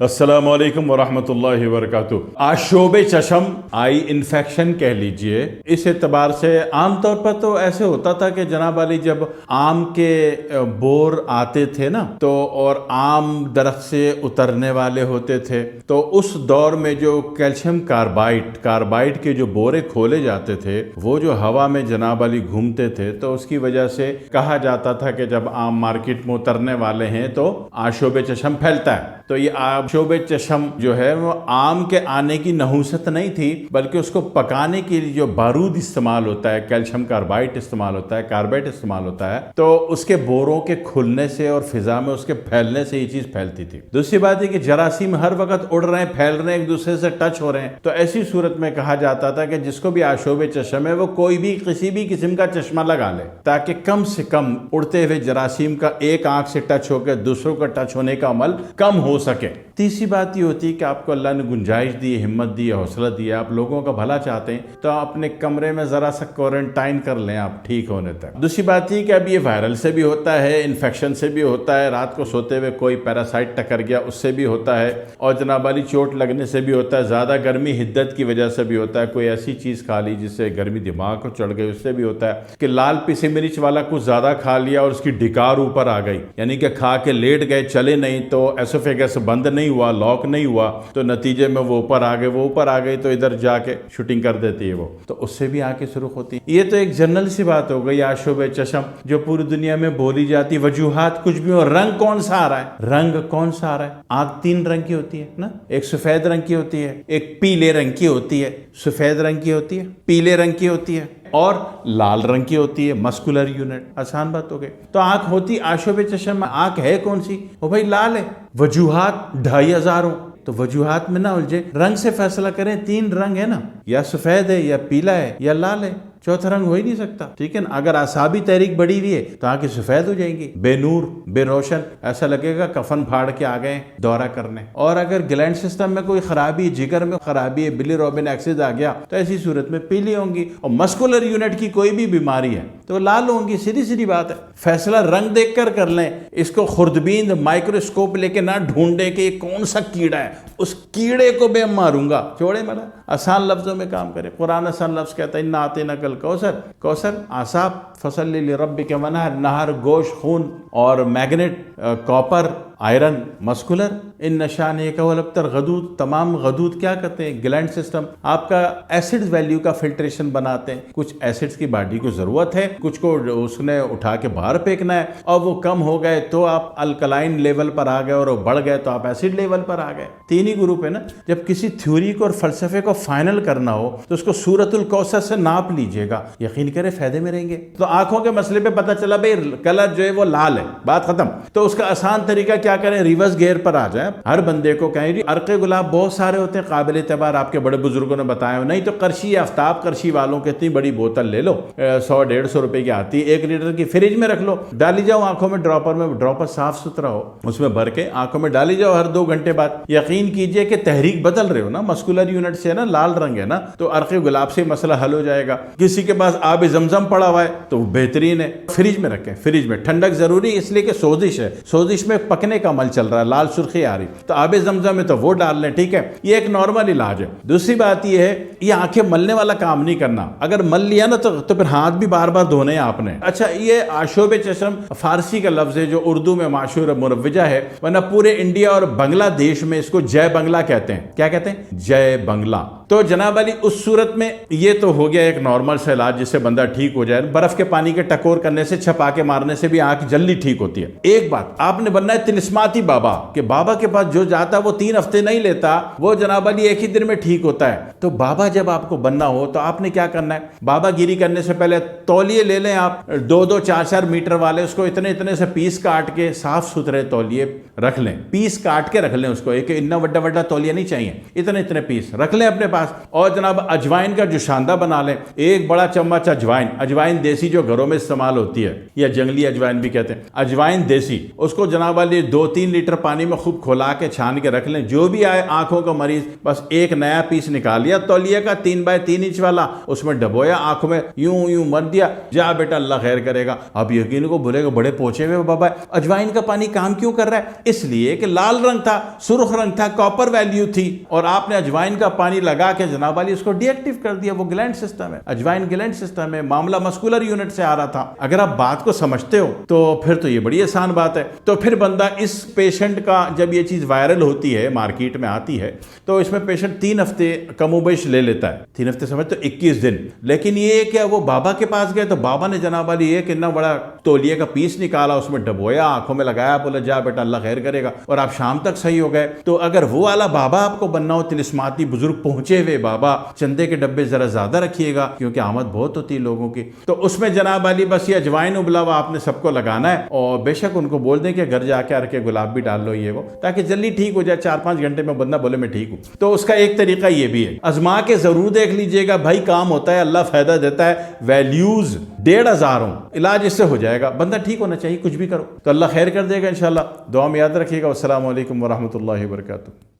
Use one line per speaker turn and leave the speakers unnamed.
अस्सलाम वालेकुम वरहमतुल्लाहि वबरकातुह। आशोब चशम, आई इन्फेक्शन कह लीजिए। इस एतबार से आमतौर पर तो ऐसे होता था कि जनाब वाली जब आम के बोर आते थे ना, तो और आम दरख्त से उतरने वाले होते थे, तो उस दौर में जो कैल्शियम कार्बाइड के जो बोरे खोले जाते थे, वो जो हवा में जनाब वाली घूमते थे, तो उसकी वजह से कहा जाता था कि जब आम मार्केट में उतरने वाले हैं तो आशोब चशम फैलता है। तो ये आशोब चशम जो है वो आम के आने की नहुसत नहीं थी, बल्कि उसको पकाने के लिए जो बारूद इस्तेमाल होता है, कैल्शियम कार्बाइड इस्तेमाल होता है, कार्बाइड इस्तेमाल होता है, तो उसके बोरों के खुलने से और फिजा में उसके फैलने से ये चीज फैलती थी। दूसरी बात है कि जरासीम हर वक्त उड़ रहे हैं, फैल रहे हैं, एक दूसरे से टच हो रहे हैं, तो ऐसी सूरत में कहा जाता था कि जिसको भी आशोब चशम है वो कोई भी किसी भी किस्म का चश्मा लगा ले, ताकि कम से कम उड़ते हुए जरासीम का एक आंख से टच होकर दूसरों का टच होने का अमल कम हो सके। तीसरी बात ये होती है कि आपको अल्लाह ने गुंजाइश दी, हिम्मत दी, हौसला दिया, आप लोगों का भला चाहते हैं, तो अपने कमरे में जरा सा क्वारंटाइन कर लें आप ठीक होने तक। दूसरी बात ये कि अब ये वायरल से भी होता है, इन्फेक्शन से भी होता है, रात को सोते हुए कोई पैरासाइट टकर गया उससे भी होता है, और जनाब वाली चोट लगने से भी होता है, ज़्यादा गर्मी हिद्दत की वजह से भी होता है, कोई ऐसी चीज़ खा ली जिससे गर्मी दिमाग को चढ़ गई उससे भी होता है, कि लाल पीसी मिर्च वाला कुछ ज़्यादा खा लिया और उसकी डिकार ऊपर आ गई, यानी कि खा के लेट गए, चले नहीं, तो एसोफेगस बंद नहीं हुआ, लॉक नहीं हुआ, तो नतीजे में वो ऊपर आ गई तो इधर जाके शूटिंग कर देती है वो, तो उससे भी आंखें सुर्ख होती है। ये तो एक जनरल सी बात हो गई आशोब चशम जो पूरी दुनिया में बोली जाती। वजूहात कुछ भी हो, रंग कौन सा आ रहा है, रंग कौन सा आ रहा है? आंख तीन रंग की होती है ना, एक सफेद रंग की होती है, एक पीले रंग की होती है, सफेद रंग की होती है, पीले रंग की होती है और लाल रंग की होती है, मस्कुलर यूनिट। आसान बात हो गई। तो आंख होती आशोब चशम, आंख है कौन सी? वो भाई लाल है। वजूहात 2500 हो, तो वजूहात में ना उलझे, रंग से फैसला करें। तीन रंग है ना, या सफेद है, या पीला है, या लाल है, चौथा रंग हो ही नहीं सकता। ठीक है ना? अगर आसाबी तहरीक बढ़ी हुई है तो आंखें सफेद हो जाएंगी, बेनूर बेरोशन, ऐसा लगेगा कफन फाड़ के आ गए दौरा करने। और अगर ग्लैंड सिस्टम में कोई खराबी, जिगर में खराबी है, बिलीरोबिन एक्सिस आ गया, तो ऐसी सूरत में पीली होंगी। और मस्कुलर यूनिट की कोई भी बीमारी है तो लाल होंगी। सीधी सीधी बात है। फैसला रंग देख कर लें। इसको खुर्दबीन माइक्रोस्कोप लेके ना ढूंढे कि कौन सा कीड़ा है, उस कीड़े को मैं मारूंगा। छोड़े मरा, आसान लफ्जों में काम करे। कुरान आसान लफ्ज कहता है ना आते न कल कौसर आसाब फसल रब्बिक वनहर, नहर गोश खून और मैग्नेट कॉपर आयरन मस्कुलर, इन नशाने का वलब्तर गदूद। तमाम गदूद क्या करते हैं? ग्लैंड सिस्टम आपका एसिड वैल्यू का फिल्ट्रेशन बनाते हैं। कुछ एसिड्स की बॉडी को जरूरत है, कुछ को उसने उठा के बाहर फेंकना है, और वो कम हो गए तो आप अल्कलाइन लेवल पर आ गए, और वो बढ़ गए तो आप एसिड लेवल पर आ गए। तीन ही ग्रुप है ना। जब किसी थ्योरी को और फलसफे को फाइनल करना हो तो उसको सूरतुल कौसर से नाप लीजिएगा, यकीन करें फायदे में रहेंगे। तो आंखों के मसले पे पता चला भाई कलर जो है वो लाल है, बात खत्म। तो उसका आसान तरीका क्या करें? रिवर्स गेयर पर आ जाए। हर बंदे को कहें अर्के गुलाब बहुत सारे होते हैं, काबिल एतबार, आपके बड़े बुजुर्गों ने बताया, नहीं तो करशी आफ्ताब करशी वालों की इतनी बड़ी बोतल ले लो, 100-150 रुपए की आती है, 1 लीटर की, फ्रिज में रख लो, डाली जाओ आंखों में, ड्रॉपर साफ सुथरा हो, उसमें भर के आंखों में डाली जाओ हर 2 घंटे बाद। यकीन कीजिए कि तहरीक बदल रहे हो ना, मस्कुलर यूनिट से ना, लाल रंग है ना, तो अर्के गुलाब से मसला हल हो जाएगा। किसी के पास आब जमजम पड़ा हुआ है तो बेहतरीन है, फ्रिज में रखें। फ्रिज में ठंडक जरूरी इसलिए कि सोजिश है, सोजिश में पकने का अमल चल रहा है, लाल सुर्खी आ रही, तो आबे जमजम में तो वो डाल लें। ठीक है, ये एक नॉर्मल इलाज है। दूसरी बात ये है, ये आंखें मलने वाला काम नहीं करना। अगर मल लिया ना तो फिर हाथ भी बार बार धोने हैं आपने। अच्छा, ये आशोब चशम फारसी का लफ्ज है जो उर्दू में माशूर मुरव्वजा है, वरना पूरे इंडिया और बांग्लादेश में इसको जय बंगला कहते हैं। क्या कहते हैं? जय बंगला। तो जनाब अली उस सूरत में ये तो हो गया एक नॉर्मल सा इलाज जिससे बंदा ठीक हो जाए। बर्फ के पानी के टकोर करने से, छपा के मारने से भी आंख जल्दी ठीक होती है। एक बात आपने बनना है तिलिस्माती बाबा, कि बाबा के पास जो जाता है वो 3 हफ्ते नहीं लेता, वो जनाब अली एक ही दिन में ठीक होता है। तो बाबा जब आपको बनना हो तो आपने क्या करना है? बाबा गिरी करने से पहले तौलिए ले लें आप, 2-2, 4-4 मीटर वाले, उसको इतने इतने से पीस काट के, साफ सुथरे तौलिए रख लें, पीस काट के रख लें उसको। एक इतना बड़ा तौलिया नहीं चाहिए, इतने इतने पीस रख लें अपने पास। और जनाब अजवाइन का जो शानदा बना लें, एक बड़ा चम्मच अजवाइन, अजवाइन देसी जो घरों में इस्तेमाल होती है या जंगली अजवाइन भी कहते हैं, अजवाइन देसी, उसको जनाब वाली 2-3 लीटर पानी में खूब खोला के छान के रख लें। जो भी आए आंखों का मरीज, बस एक नया पीस निकाल लिया तौलिया का 3x3 इंच वाला, उसमें डबोया, आंखों में यूं यूं मर दिया, जा बेटा अल्लाह खैर करेगा। अब यकीन को बोलेगा बड़े पोछे हुए बाबा, अजवाइन का पानी काम क्यों कर रहा है? इसलिए कि लाल रंग था, सुर्ख रंग था, कॉपर वैल्यू थी, और आपने अजवाइन का पानी लगा के जनाब वाली उसको डीएक्टिव कर दिया। वो ग्लैंड सिस्टम है, अजवाइन ग्लैंड सिस्टम है, मामला मस्कुलर यूनिट से आ रहा था। अगर आप बात को समझते हो तो फिर तो ये बड़ी आसान बात है। तो फिर बंदा इस पेशेंट का, जब ये चीज वायरल होती है, मार्केट में आती है, तो इसमें पेशेंट 3 हफ्ते कमोबेश ले लेता है। 3 हफ्ते समझ तो 21 दिन। लेकिन ये क्या, वो बाबा के पास गए तो बाबा ने जनाब वाली एक इतना बड़ा तौलिए का पीस निकाला, उसमें डबोया, आंखों में लगाया, बोला जा बेटा अल्लाह खैर करेगा, और आप शाम तक सही हो गए। तो अगर वो वाला बाबा आपको बनना हो, तिलिस्माती बुजुर्ग पहुंचे हुए बाबा, चंदे के डब्बे जरा ज्यादा रखिएगा क्योंकि आमद बहुत होती है लोगों की। तो उसमें जनाब वाली बस ये अजवाइन उबला हुआ आपने सबको लगाना है, और बेशक उनको बोल दें कि घर जाके आर के गुलाब भी डाल लो ये वो, ताकि जल्दी ठीक हो जाए। 4-5 घंटे में बंदा बोले मैं ठीक हूं। तो उसका एक तरीका ये भी है, आजमा के जरूर देख लीजिएगा भाई, काम होता है, अल्लाह फायदा देता है। वैल्यूज 1,500 हो, इलाज इससे हो जाएगा, बंदा ठीक होना चाहिए, कुछ भी करो तो अल्लाह खैर कर देगा इंशाल्लाह। दुआ में याद रखिएगा। अस्सलामु अलैकुम वरहमतुल्लाहि वबरकातुहू।